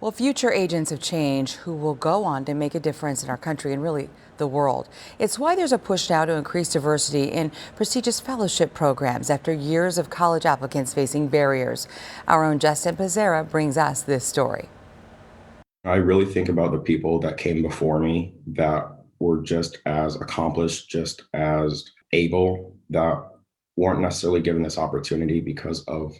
Well, future agents of change who will go on to make a difference in our country and really the world. It's why there's a push now to increase diversity in prestigious fellowship programs after years of college applicants facing barriers. Our own Justin Pizzera brings us this story. I really think about the people that came before me that were just as accomplished, just as able, that weren't necessarily given this opportunity because of,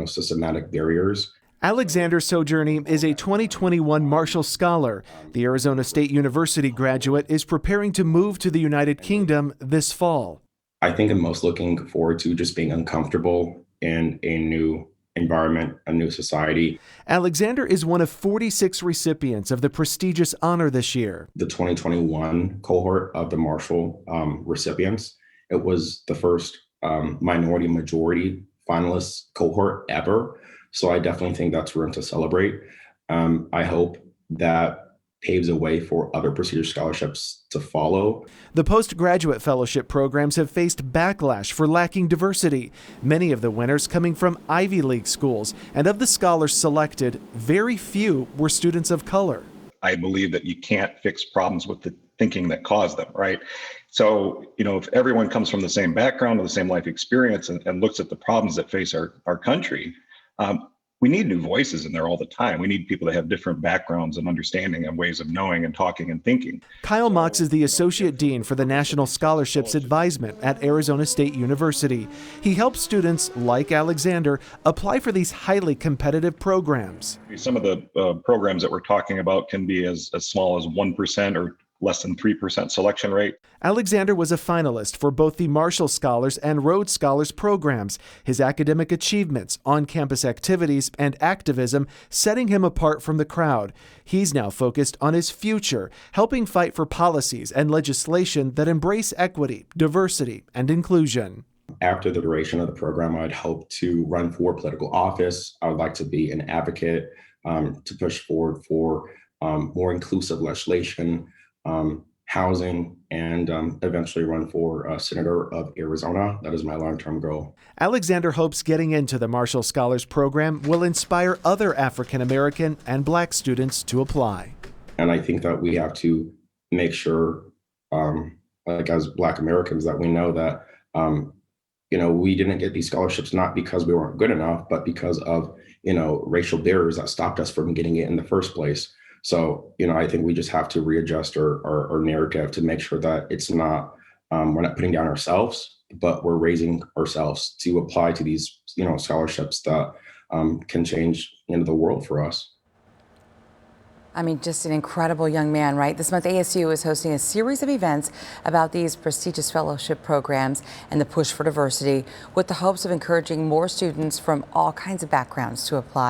systematic barriers. Alexander Sojourney is a 2021 Marshall Scholar. The Arizona State University graduate is preparing to move to the United Kingdom this fall. I think I'm most looking forward to just being uncomfortable in a new environment, a new society. Alexander is one of 46 recipients of the prestigious honor this year. The 2021 cohort of the Marshall recipients, it was the first minority majority finalist cohort ever. So I definitely think that's room to celebrate. I hope that paves a way for other prestigious scholarships to follow. The postgraduate fellowship programs have faced backlash for lacking diversity, many of the winners coming from Ivy League schools, and of the scholars selected, very few were students of color. I believe that you can't fix problems with the thinking that caused them, right? So, if everyone comes from the same background or the same life experience and looks at the problems that face our country, we need new voices in there all the time. We need people that have different backgrounds and understanding and ways of knowing and talking and thinking. Kyle Mox is the Associate Dean for the National Scholarships Advisement at Arizona State University. He helps students like Alexander apply for these highly competitive programs. Some of the programs that we're talking about can be as small as 1% or less than 3% selection rate. Alexander was a finalist for both the Marshall Scholars and Rhodes Scholars programs. His academic achievements, on-campus activities, and activism setting him apart from the crowd. He's now focused on his future, helping fight for policies and legislation that embrace equity, diversity, and inclusion. After the duration of the program, I'd hope to run for political office. I would like to be an advocate to push forward for more inclusive legislation, housing, and eventually run for Senator of Arizona. That is my long-term goal. Alexander hopes getting into the Marshall Scholars Program will inspire other African American and Black students to apply. And I think that we have to make sure, as Black Americans, that we know that, we didn't get these scholarships not because we weren't good enough, but because of, racial barriers that stopped us from getting it in the first place. So, I think we just have to readjust our narrative to make sure that it's not, we're not putting down ourselves, but we're raising ourselves to apply to these, scholarships that can change, the world for us. I mean, just an incredible young man, right? This month, ASU is hosting a series of events about these prestigious fellowship programs and the push for diversity with the hopes of encouraging more students from all kinds of backgrounds to apply.